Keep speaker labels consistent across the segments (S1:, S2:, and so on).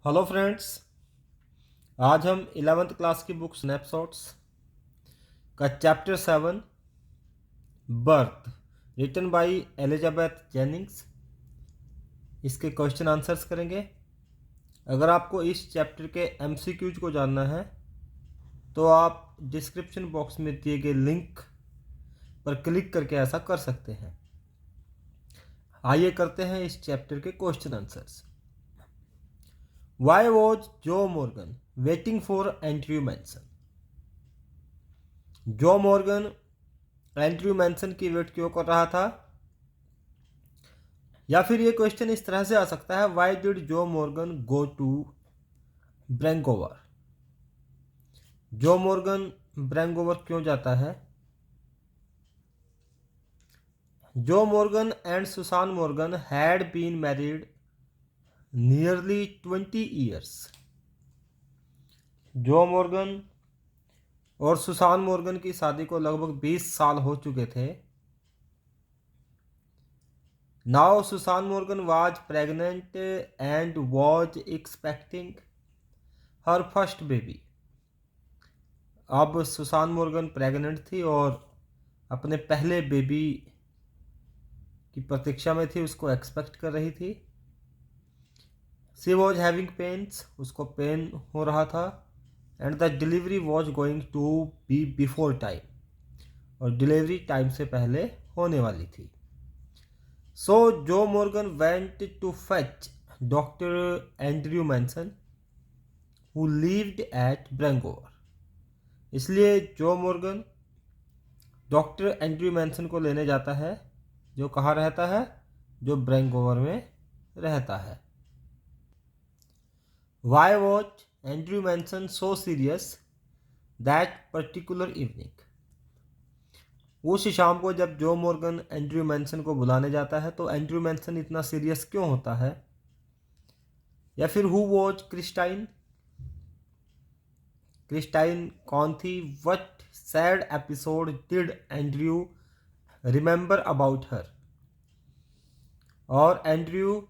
S1: Hello friends. आज हम 11th class की बुक स्नैपशॉट्स का chapter 7 Birth written by Elizabeth Jennings इसके क्वेश्चन आंसर्स करेंगे। अगर आपको इस चैप्टर के एमसीक्यूज को जानना है तो आप डिस्क्रिप्शन बॉक्स में दिए गए लिंक पर क्लिक करके ऐसा कर सकते हैं। आइए करते हैं इस चैप्टर के question answers. Why was Joe Morgan waiting for Andrew Manson? जो मॉर्गन एंड्रयू मैनसन की वेट क्यों कर रहा था? या फिर ये क्वेश्चन इस तरह से आ सकता है, why did Joe Morgan go to Bryngower? Joe Morgan Bryngower क्यों जाता है? Joe Morgan and Susan Morgan had been married nearly 20 years. Joe Morgan और सुसान मॉर्गन की शादी को लगभग 20 साल हो चुके थे। Now Susan Morgan was pregnant and was expecting her first baby. अब सुसान मॉर्गन प्रेग्नेंट थी और अपने पहले बेबी की प्रतीक्षा में थी, उसको एक्सपेक्ट कर रही थी। शी वॉज हैविंग पेन्स, उसको पेन हो रहा था। And the delivery was going to be before time, और डिलीवरी टाइम से पहले होने वाली थी। So Joe Morgan went to fetch doctor Andrew Manson who lived at Bryngower. इसलिए Joe Morgan doctor Andrew Manson को लेने जाता है, जो कहाँ रहता है? जो ब्रैंकोवर में रहता है। Why was Andrew Manson so serious that particular evening? उस शाम को जब जो मॉर्गन एंड्रयू मैनसन को बुलाने जाता है तो एंड्रयू मैनसन इतना सीरियस क्यों होता है? या फिर हु वॉज क्रिस्टाइन? क्रिस्टाइन कौन थी? What sad episode did Andrew remember about her? और एंड्रयू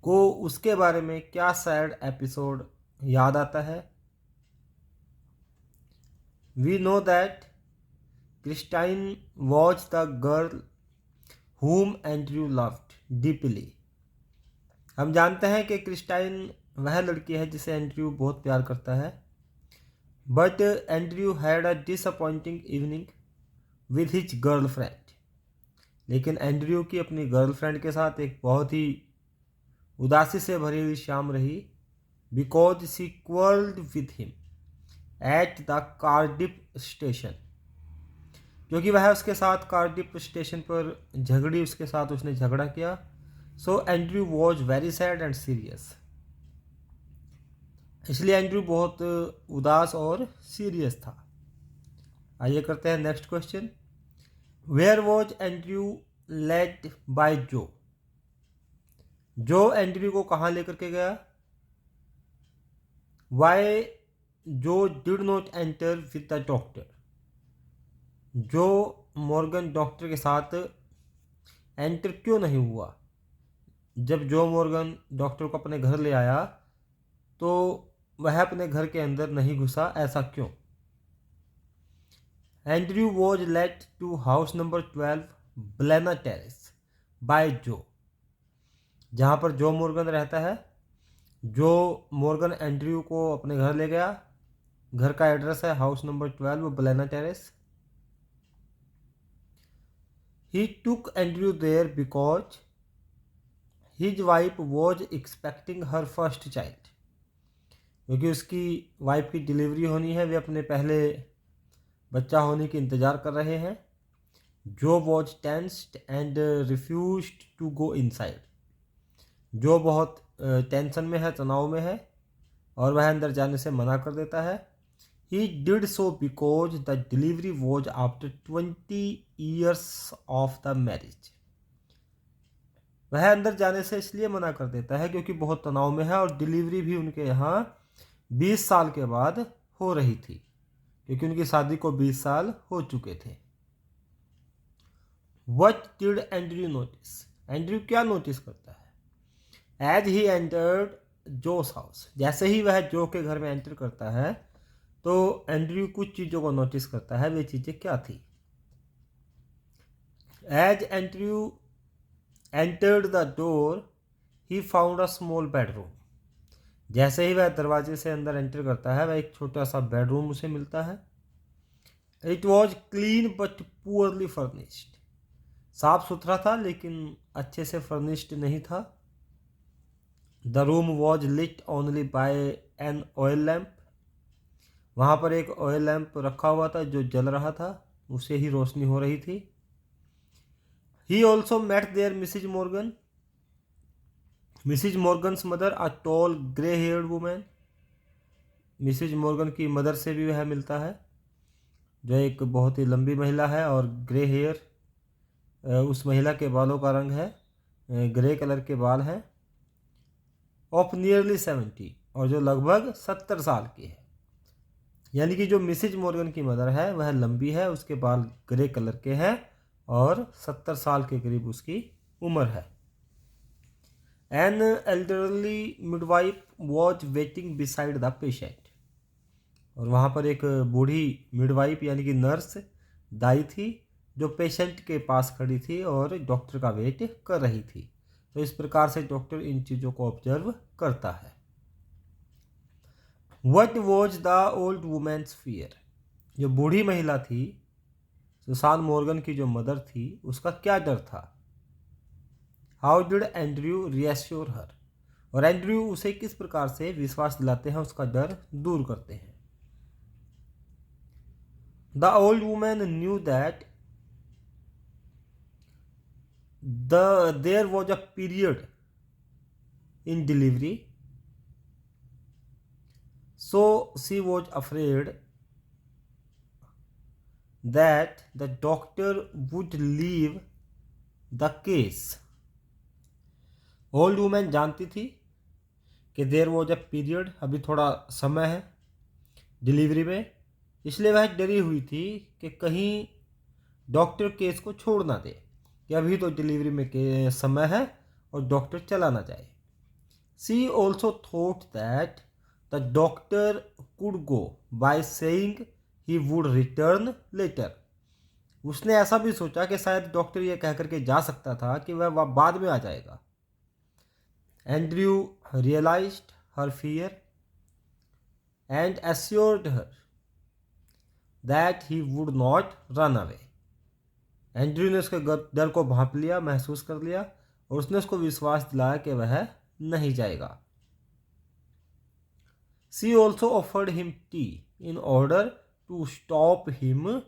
S1: को उसके बारे में क्या सैड एपिसोड याद आता है? We know that Christine was the girl whom Andrew loved deeply. हम जानते हैं कि क्रिस्टाइन वह लड़की है जिसे एंड्रयू बहुत प्यार करता है। But Andrew had a disappointing evening with his girlfriend. लेकिन एंड्रयू की अपनी गर्लफ्रेंड के साथ एक बहुत ही उदासी से भरी हुई शाम रही। Because she quarrelled with him at the Cardiff station, क्योंकि वह उसके साथ कार्डिफ स्टेशन पर झगड़ी, उसके साथ उसने झगड़ा किया। So Andrew was very sad and serious. इसलिए एंड्रयू बहुत उदास और सीरियस था। आइए करते हैं next question. Where was Andrew led by Joe? Joe Andrew को कहाँ लेकर के गया? वाई जो did not enter with the doctor? जो मॉर्गन डॉक्टर के साथ एंटर क्यों नहीं हुआ? जब जो मॉर्गन डॉक्टर को अपने घर ले आया तो वह अपने घर के अंदर नहीं घुसा, ऐसा क्यों? Andrew was led to house number 12 Blaina Terrace by Joe. जहाँ पर जो मॉर्गन रहता है, जो मॉर्गन एंड्रयू को अपने घर ले गया। घर का एड्रेस है house number 12 Blaina Terrace. He took Andrew there because his wife was expecting her first child. क्योंकि उसकी वाइफ की डिलीवरी होनी है, वे अपने पहले बच्चा होने की इंतज़ार कर रहे हैं। Joe was tensed and refused to go inside. Joe बहुत टेंशन में है, तनाव में है, और वह अंदर जाने से मना कर देता है। He did so because the delivery was after 20 years of the marriage. वह अंदर जाने से इसलिए मना कर देता है क्योंकि बहुत तनाव में है, और डिलीवरी भी उनके यहाँ 20 साल के बाद हो रही थी, क्योंकि उनकी शादी को 20 साल हो चुके थे। What did Andrew notice? Andrew क्या नोटिस करता है? As he entered Joe's house. जैसे ही वह जो के घर में एंटर करता है तो एंड्रयू कुछ चीज़ों को नोटिस करता है। वे चीज़ें क्या थी? As Andrew entered the door he found a small bedroom. जैसे ही वह दरवाजे से अंदर एंटर करता है वह एक छोटा सा बेडरूम उसे मिलता है। It was clean but poorly furnished. साफ सुथरा था लेकिन अच्छे से फर्निश्ड नहीं था। The room was lit only by an oil lamp. वहाँ पर एक ऑयल लैम्प रखा हुआ था जो जल रहा था, उसे ही रोशनी हो रही थी। He also met there Mrs Morgan. Mrs Morgan's mother, a tall grey haired woman. Mrs Morgan की मदर से भी वह मिलता है जो एक बहुत ही लंबी महिला है और ग्रे हेयर उस महिला के बालों का रंग है, ग्रे कलर के बाल हैं। ऑफ नियरली 70, और जो लगभग 70 साल की है। यानी कि जो मिसिज मॉर्गन की मदर है वह लंबी है, उसके बाल ग्रे कलर के हैं और 70 साल के करीब उसकी उम्र है। An elderly midwife was waiting beside the patient. और वहाँ पर एक बूढ़ी मिडवाइफ यानी कि नर्स दाई थी जो पेशेंट के पास खड़ी थी और डॉक्टर का वेट कर रही थी। तो इस प्रकार से डॉक्टर इन चीज़ों को ऑब्जर्व करता है। What was the old woman's fear. जो बूढ़ी महिला थी, सुसान मॉर्गन की जो मदर थी, उसका क्या डर था? हाउ डिड एंड्रयू रिएश्योर हर। और एंड्रयू उसे किस प्रकार से विश्वास दिलाते हैं, उसका डर दूर करते हैं। The old woman knew that there was a period in delivery, so she was afraid that the doctor would leave the case. Old women जानती थी कि देयर वॉज अ पीरियड, अभी थोड़ा समय है डिलीवरी में, इसलिए वह डरी हुई थी कि कहीं डॉक्टर केस को छोड़ ना दे, कि अभी तो डिलीवरी में के समय है और डॉक्टर चला ना जाए। She also thought that the doctor could go by saying he would return later. उसने ऐसा भी सोचा कि शायद डॉक्टर ये कह करके जा सकता था कि वह बाद में आ जाएगा। Andrew realised her fear and assured her that he would not run away. Andrew ने उसके डर को भांप लिया, महसूस कर लिया, और उसने उसको विश्वास दिलाया कि वह नहीं जाएगा। She also offered him tea in order to stop him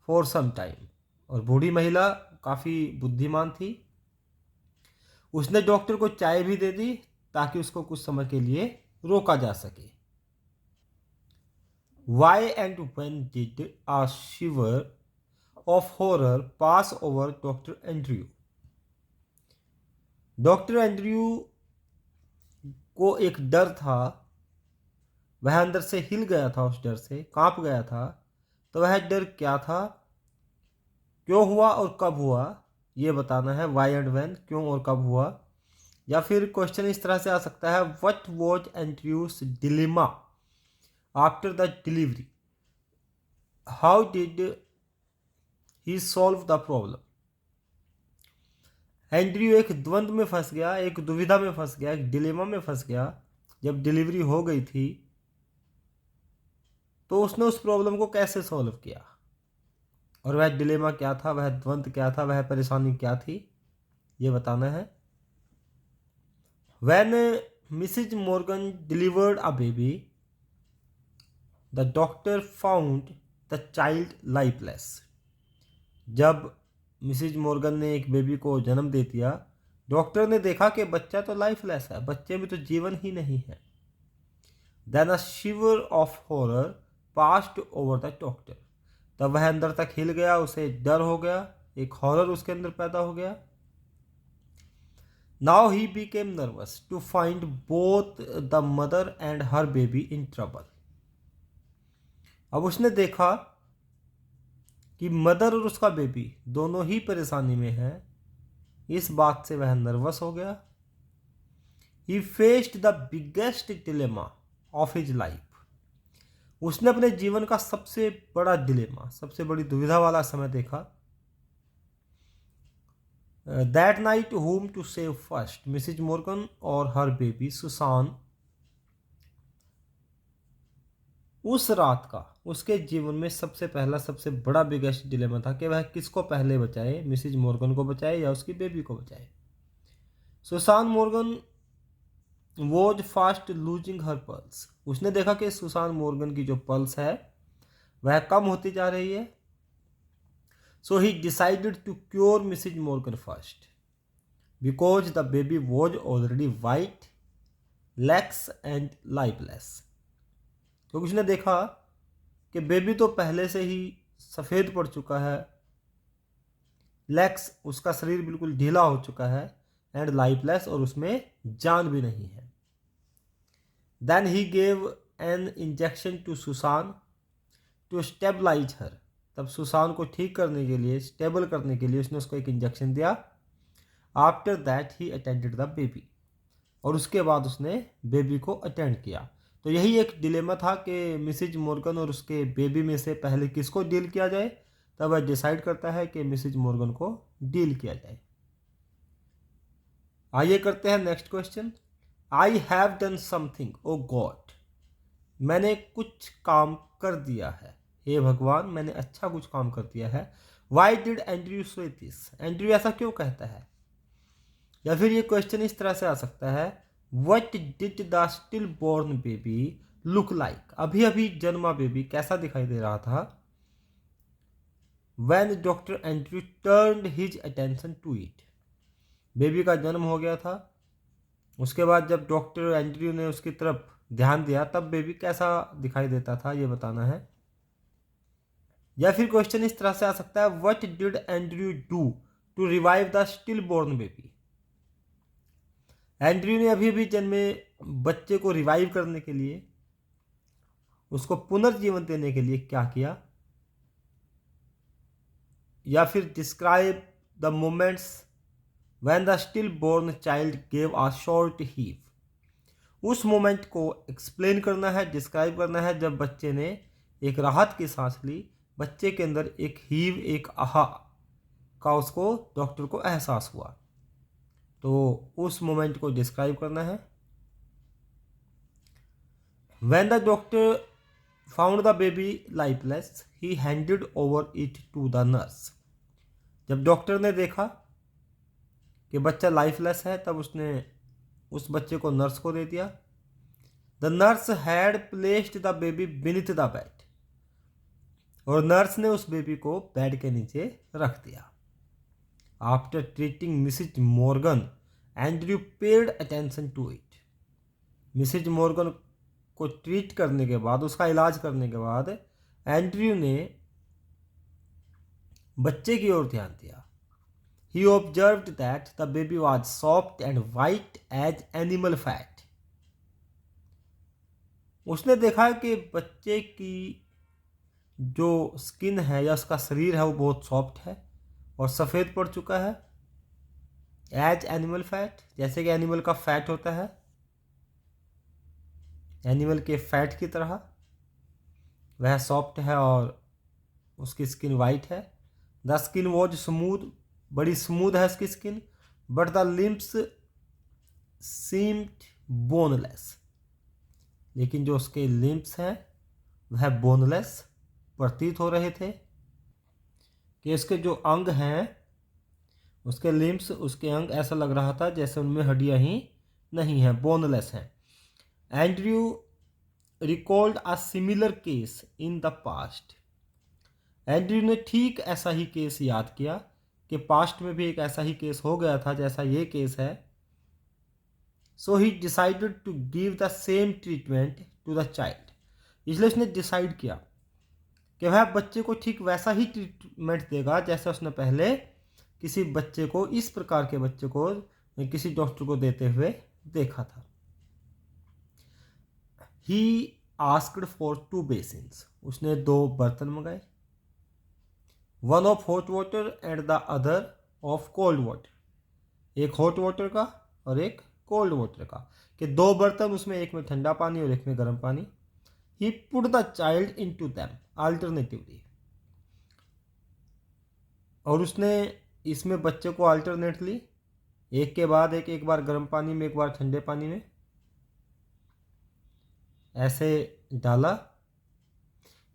S1: for some time. और बूढ़ी महिला काफ़ी बुद्धिमान थी, उसने डॉक्टर को चाय भी दे दी ताकि उसको कुछ समय के लिए रोका जा सके। Why and when did a shiver of horror pass over Doctor Andrew. Doctor Andrew को एक डर था, वह अंदर से हिल गया था, उस डर से कांप गया था। तो वह डर क्या था, क्यों हुआ और कब हुआ, ये बताना है। वाई एंड व्हेन, क्यों और कब हुआ। या फिर क्वेश्चन इस तरह से आ सकता है, what was Andrews dilemma after the delivery, how did he solve the problem. Andrew एक द्वंद्व में फंस गया, एक दुविधा में फंस गया, एक डिलेमा में फंस गया। जब डिलीवरी हो गई थी तो उसने उस प्रॉब्लम को कैसे सॉल्व किया, और वह डिलेमा क्या था, वह द्वंद्व क्या था, वह परेशानी क्या थी, ये बताना है। When Mrs. Morgan delivered a baby, the doctor found the child lifeless. जब मिसिज मॉर्गन ने एक बेबी को जन्म दे दिया, डॉक्टर ने देखा कि बच्चा तो लाइफलेस है, बच्चे में तो जीवन ही नहीं है। Then a shiver of horror passed over the doctor. तब वह अंदर तक हिल गया, उसे डर हो गया, एक हॉरर उसके अंदर पैदा हो गया। Now he became nervous to find both the mother and her baby in trouble. अब उसने देखा कि मदर और उसका बेबी दोनों ही परेशानी में है। इस बात से वह नर्वस हो गया। ही faced the biggest dilemma of his life. उसने अपने जीवन का सबसे बड़ा डिलेमा, सबसे बड़ी दुविधा वाला समय देखा। That night whom to save first, Mrs Morgan और हर बेबी सुसान। उस रात का उसके जीवन में सबसे पहला, सबसे बड़ा बिगेस्ट डिलेमा था कि वह किसको पहले बचाए, मिसिज मॉर्गन को बचाए या उसकी बेबी को बचाए। Susan Morgan was fast losing her pulse. उसने देखा कि सुसान मॉर्गन की जो पल्स है वह कम होती जा रही है। So he decided to cure Mrs Morgan first because the baby was already white, lax and lifeless. क्योंकि उसने देखा कि बेबी तो पहले से ही सफ़ेद पड़ चुका है, लैक्स उसका शरीर बिल्कुल ढीला हो चुका है, एंड लाइफलेस और उसमें जान भी नहीं है। Then he gave an injection to Susan to stabilise her. तब सुसान को ठीक करने के लिए, स्टेबल करने के लिए उसने उसको एक इंजेक्शन दिया। After that he attended the baby, और उसके बाद उसने बेबी को अटेंड किया। तो यही एक डिलेमा था कि मिसिज मॉर्गन और उसके बेबी में से पहले किसको डील किया जाए। तब वह डिसाइड करता है कि मिसिज मॉर्गन को डील किया जाए। आइए करते हैं next question. I have done something oh God, मैंने कुछ काम कर दिया है, हे भगवान मैंने अच्छा कुछ काम कर दिया है। वाई डिड एंड्रयू से दिस, एंड्रयू ऐसा क्यों कहता है। या फिर ये क्वेश्चन इस तरह से आ सकता है, what did the still born baby look like, अभी अभी जन्मा बेबी कैसा दिखाई दे रहा था। When Doctor Andrew turned his attention to it, baby का जन्म हो गया था, उसके बाद जब डॉक्टर एंड्रयू ने उसकी तरफ ध्यान दिया तब बेबी कैसा दिखाई देता था, ये बताना है। या फिर क्वेश्चन इस तरह से आ सकता है, what did Andrew do to revive the still born baby, Andrew ने अभी अभी जन्मे बच्चे को रिवाइव करने के लिए, उसको पुनर्जीवन देने के लिए क्या किया। या फिर describe the moments when the still born child gave a short heave, उस मोमेंट को एक्सप्लेन करना है, डिस्क्राइब करना है जब बच्चे ने एक राहत की सांस ली, बच्चे के अंदर एक हीव, एक आहा का उसको डॉक्टर को एहसास हुआ, तो उस मोमेंट को डिस्क्राइब करना है। When the doctor found the baby lifeless he handed over it to the nurse, जब डॉक्टर ने देखा कि बच्चा लाइफलेस है तब उसने उस बच्चे को नर्स को दे दिया। The nurse had placed the baby beneath the bed, और नर्स ने उस बेबी को बेड के नीचे रख दिया। After treating Mrs Morgan Andrew paid attention to it, Mrs Morgan को ट्रीट करने के बाद, उसका इलाज करने के बाद एंड्रयू ने बच्चे की ओर ध्यान दिया। He observed that the baby was soft and white as animal fat. उसने देखा कि बच्चे की जो स्किन है या उसका शरीर है वो बहुत सॉफ्ट है और सफ़ेद पड़ चुका है। एज एनिमल फैट, जैसे कि एनिमल का फैट होता है, एनिमल के फैट की तरह वह सॉफ्ट है और उसकी स्किन वाइट है। द स्किन वॉज स्मूथ, बड़ी स्मूथ है उसकी skin, but the limbs seemed boneless, लेकिन जो उसके लिम्स हैं वह बोनलेस प्रतीत हो रहे थे। कि उसके जो अंग हैं, उसके लिम्स, उसके अंग ऐसा लग रहा था जैसे उनमें हड्डियां ही नहीं हैं, बोनलेस हैं। Andrew recalled a similar case in the past, Andrew ने ठीक ऐसा ही केस याद किया कि पास्ट में भी एक ऐसा ही केस हो गया था जैसा ये केस है। So he decided to give the same treatment to the child, इसलिए उसने डिसाइड किया कि वह बच्चे को ठीक वैसा ही ट्रीटमेंट देगा जैसे उसने पहले किसी बच्चे को, इस प्रकार के बच्चे को किसी डॉक्टर को देते हुए देखा था। ही आस्क्ड फॉर 2 बेसिन्स, उसने 2 बर्तन मंगाए, one of hot water and the other of cold water, एक हॉट वाटर का और एक कोल्ड वाटर का, कि 2 बर्तन, उसमें एक में ठंडा पानी और एक में गर्म पानी। He put the child into them alternatively, और उसने इसमें बच्चे को अल्टरनेटली एक के बाद एक बार गर्म पानी में एक बार ठंडे पानी में ऐसे डाला।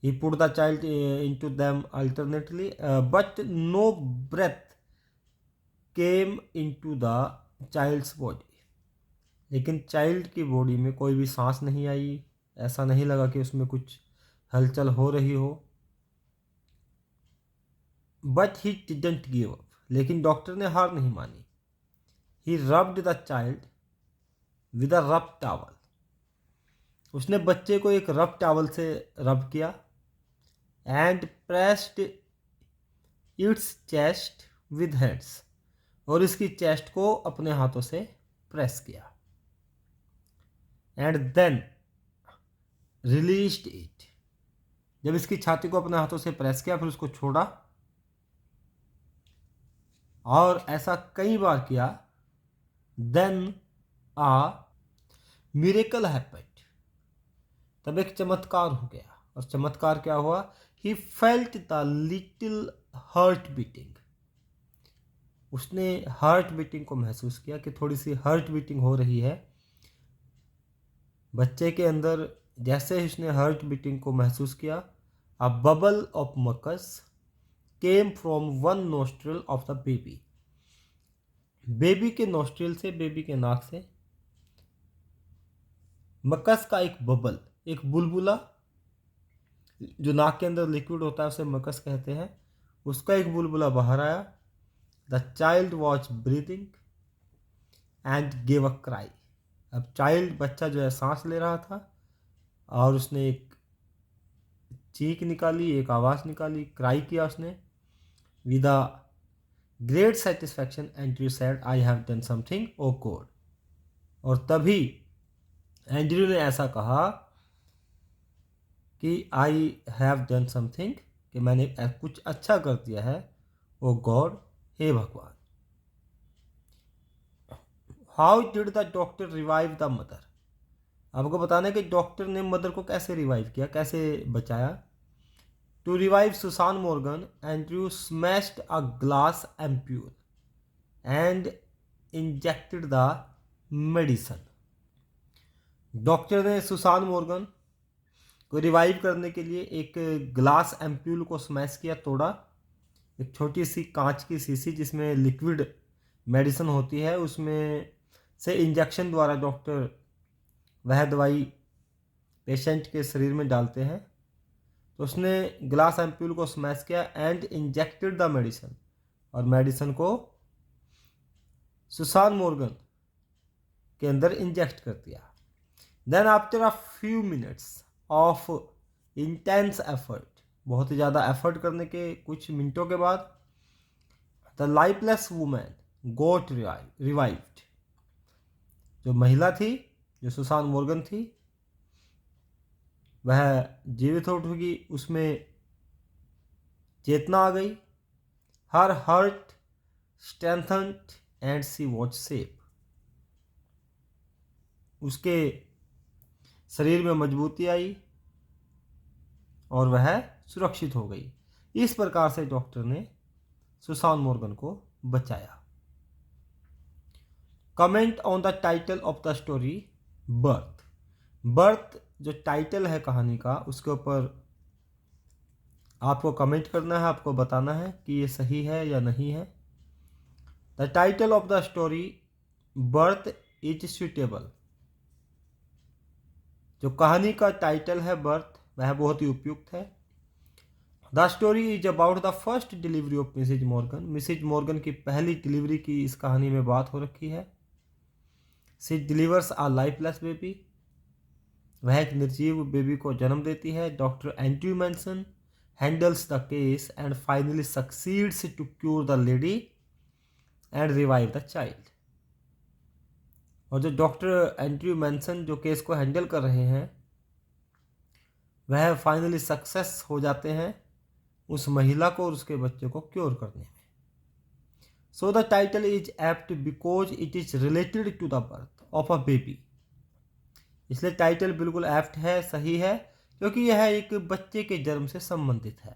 S1: He put the child into them alternately, but no breath came into the child's body. लेकिन चाइल्ड की बॉडी में कोई भी सांस नहीं आई, ऐसा नहीं लगा कि उसमें कुछ हलचल हो रही हो। But he didn't give up, लेकिन डॉक्टर ने हार नहीं मानी। He rubbed the child with a rough towel, उसने बच्चे को एक रब टॉवल से रब किया। And pressed it's chest with hands, और इसकी चेस्ट को अपने हाथों से प्रेस किया। एंड देन रिलीज्ड इट, जब इसकी छाती को अपने हाथों से प्रेस किया फिर उसको छोड़ा, और ऐसा कई बार किया। देन आ मिरेकल हैपेंड, तब एक चमत्कार हो गया। और चमत्कार क्या हुआ? He felt the little heart beating, उसने हार्ट बीटिंग को महसूस किया कि थोड़ी सी हार्ट बीटिंग हो रही है बच्चे के अंदर। जैसे ही उसने हार्ट बीटिंग को महसूस किया, a bubble of mucus came from one nostril of the baby, baby के नोस्ट्रिल से, बेबी के नाक से मकस का एक बबल, एक बुलबुला, जो नाक के अंदर लिक्विड होता है उसे मकस कहते हैं, उसका एक बुलबुला बाहर आया। The child was breathing and gave a cry, अब चाइल्ड, बच्चा जो है सांस ले रहा था और उसने एक चीख निकाली, एक आवाज़ निकाली, क्राई किया उसने। With a great satisfaction Andrew said I have done something oh God, और तभी एंड्रयू ने ऐसा कहा कि आई हैव डन समथिंग, कि मैंने कुछ अच्छा कर दिया है, ओ गॉड, हे भगवान। How did the doctor revive the mother, आपको बताना है कि डॉक्टर ने मदर को कैसे रिवाइव किया, कैसे बचाया। To revive Susan Morgan, Andrew smashed a glass ampoule and injected the medicine, doctor ने सुसान मॉर्गन को रिवाइव करने के लिए एक ग्लास एम्प्यूल को स्मैश किया, तोड़ा, एक छोटी सी कांच की शीशी जिसमें लिक्विड मेडिसिन होती है, उसमें से इंजेक्शन द्वारा डॉक्टर वह दवाई पेशेंट के शरीर में डालते हैं। तो उसने ग्लास एम्प्यूल को स्मैश किया एंड इंजेक्टेड द मेडिसिन, और मेडिसिन को सुसान मॉर्गन के अंदर इंजेक्ट कर दिया। Then after a few minutes of intense effort, बहुत ही ज़्यादा एफर्ट करने के कुछ मिनटों के बाद, the lifeless woman got revived, जो महिला थी, जो सुसान मॉर्गन थी, वह जीवित हो उठी, उसमें चेतना आ गई। Her heart strengthened and she was safe, उसके शरीर में मजबूती आई और वह सुरक्षित हो गई। इस प्रकार से डॉक्टर ने सुसान मॉर्गन को बचाया। Comment on the title of the story birth, birth जो टाइटल है कहानी का, उसके ऊपर आपको कमेंट करना है, आपको बताना है कि ये सही है या नहीं है। The title of the story birth is suitable, जो कहानी का टाइटल है बर्थ, वह बहुत ही उपयुक्त है। The story is about the first delivery of Mrs Morgan, Mrs Morgan की पहली डिलीवरी की इस कहानी में बात हो रखी है। She delivers a lifeless baby, वह एक निर्जीव बेबी को जन्म देती है। Doctor Andrew Manson handles the case and finally succeeds to cure the lady and revive the child, और जो डॉक्टर एंड्रयू मैनसन जो केस को हैंडल कर रहे हैं, वह फाइनली सक्सेस हो जाते हैं उस महिला को और उसके बच्चे को क्योर करने में। So the title is apt because it is related to the birth, of a baby. इसलिए टाइटल बिल्कुल एप्ट है, सही है, क्योंकि यह एक बच्चे के जन्म से संबंधित है।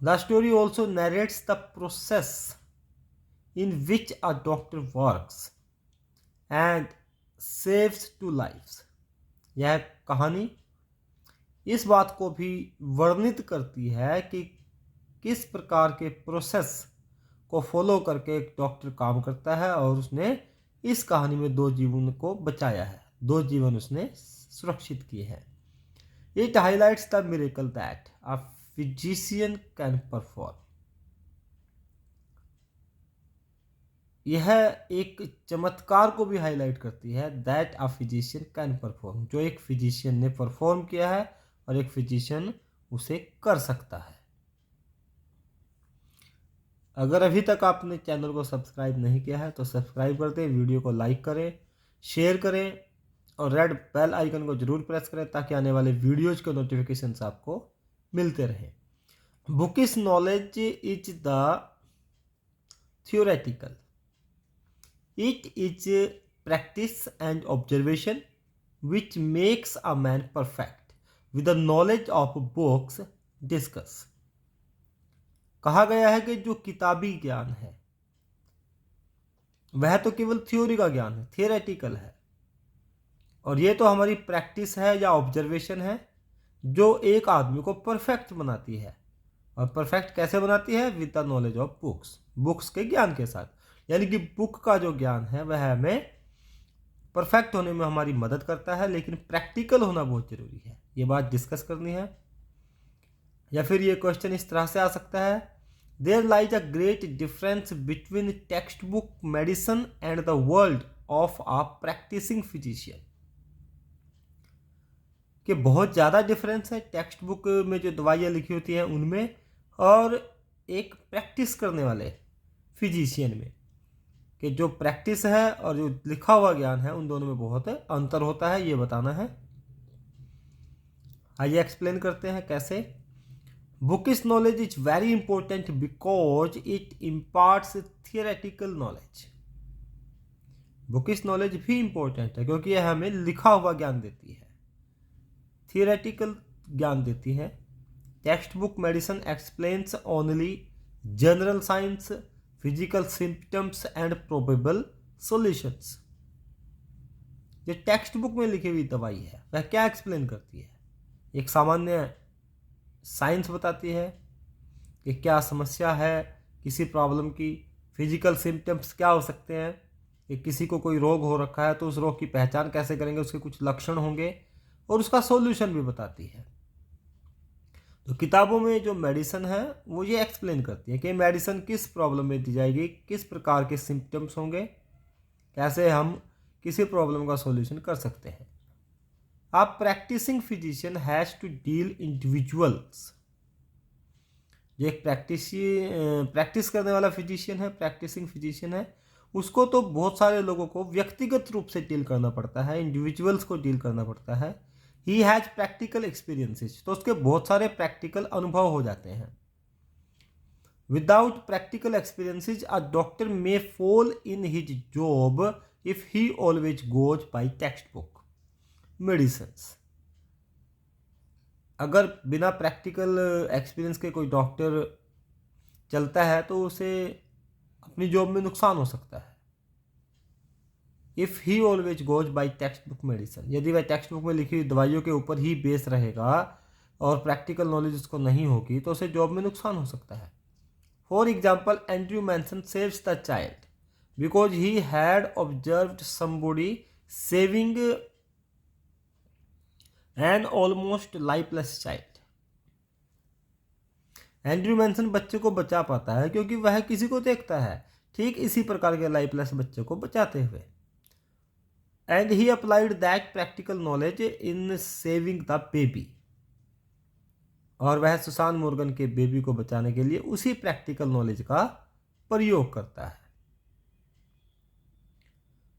S1: The story also narrates the process in which a doctor works and saves two lifes. यह कहानी इस बात को भी वर्णित करती है कि किस प्रकार के प्रोसेस को फॉलो करके एक डॉक्टर काम करता है, और उसने इस कहानी में 2 जीवन को बचाया है, 2 जीवन उसने सुरक्षित किए हैं। It highlights the miracle that a physician can perform. यह एक चमत्कार को भी हाईलाइट करती है, that a physician can perform, जो एक फिजिशियन ने परफॉर्म किया है और एक फिजिशियन उसे कर सकता है। अगर अभी तक आपने चैनल को सब्सक्राइब नहीं किया है तो सब्सक्राइब कर दें, वीडियो को लाइक करें, शेयर करें और रेड बेल आइकन को जरूर प्रेस करें ताकि आने वाले वीडियोज के नोटिफिकेशंस आपको मिलते रहें। Bookish knowledge is the theoretical. It is practice and observation which makes a man perfect with the knowledge of books discuss. कहा गया है कि जो किताबी ज्ञान है वह तो केवल थ्योरी का ज्ञान है, थियोरेटिकल है, और ये तो हमारी प्रैक्टिस है या ऑब्जर्वेशन है जो एक आदमी को परफेक्ट बनाती है। और परफेक्ट कैसे बनाती है? With the knowledge of books, books के ज्ञान के साथ। यानी कि बुक का जो ज्ञान है वह हमें परफेक्ट होने में हमारी मदद करता है, लेकिन प्रैक्टिकल होना बहुत जरूरी है। ये बात डिस्कस करनी है। या फिर ये क्वेश्चन इस तरह से आ सकता है, there lies a great difference between text book medicine and the world of a practising physician. कि बहुत ज़्यादा डिफरेंस है टेक्स्ट बुक में जो दवाइयाँ लिखी होती हैं उनमें और एक प्रैक्टिस करने वाले फिजिशियन में, कि जो प्रैक्टिस है और जो लिखा हुआ ज्ञान है उन दोनों में बहुत अंतर होता है, ये बताना है। आइए एक्सप्लेन करते हैं कैसे। Bookish knowledge is very important because it imparts theoretical knowledge. Bookish knowledge भी इंपॉर्टेंट है क्योंकि यह हमें लिखा हुआ ज्ञान देती है, थियोरेटिकल ज्ञान देती है। Text book medicine explains only general science, physical symptoms and probable solutions. जो टेक्स्ट बुक में लिखी हुई दवाई है वह क्या एक्सप्लेन करती है? एक सामान्य साइंस बताती है कि क्या समस्या है किसी प्रॉब्लम की, फिजिकल सिम्टम्स क्या हो सकते हैं, कि किसी को कोई रोग हो रखा है तो उस रोग की पहचान कैसे करेंगे, उसके कुछ लक्षण होंगे, और उसका सॉल्यूशन भी बताती है। तो किताबों में जो मेडिसिन है वो ये एक्सप्लेन करती है कि मेडिसिन किस प्रॉब्लम में दी जाएगी, किस प्रकार के सिम्टम्स होंगे, कैसे हम किसी प्रॉब्लम का सॉल्यूशन कर सकते हैं। A practising physician has to deal individuals. जो एक प्रैक्टिस करने वाला फिजिशियन है, प्रैक्टिसिंग फिजिशियन है, उसको तो बहुत सारे लोगों को व्यक्तिगत रूप से डील करना पड़ता है, इंडिविजुअल्स को डील करना पड़ता है। ही हैज़ प्रैक्टिकल एक्सपीरियंसेस, तो उसके बहुत सारे प्रैक्टिकल अनुभव हो जाते हैं। Without practical experiences a doctor may fall in his job if he always goes by text book medicines. अगर बिना प्रैक्टिकल एक्सपीरियंस के कोई डॉक्टर चलता है तो उसे अपनी जॉब में नुकसान हो सकता है। If he always goes by text book medicine, यदि वह टेक्स्ट बुक में लिखी हुई दवाइयों के ऊपर ही बेस रहेगा और प्रैक्टिकल नॉलेज उसको नहीं होगी तो उसे जॉब में नुकसान हो सकता है। For example, Andrew Manson saves the child because he had observed somebody saving an almost lifeless child. Andrew Manson बच्चे को बचा पाता है क्योंकि वह किसी को देखता है ठीक इसी प्रकार के लाइफलेस बच्चे को बचाते हुए। And he applied that practical knowledge in saving the baby, और वह सुसान मॉर्गन के बेबी को बचाने के लिए उसी प्रैक्टिकल नॉलेज का प्रयोग करता है।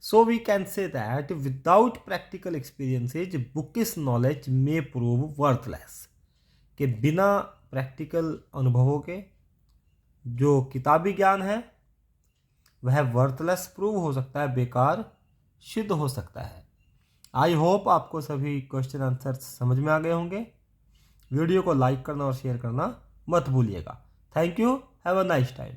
S1: So we can say that without practical experiences bookish knowledge may prove worthless, कि बिना प्रैक्टिकल अनुभवों के जो किताबी ज्ञान है वह वर्थलेस प्रूव हो सकता है, बेकार सिद्ध हो सकता है। आई होप आपको सभी क्वेश्चन आंसर समझ में आ गए होंगे। वीडियो को लाइक करना और शेयर करना मत भूलिएगा। Thank you. Have a nice time.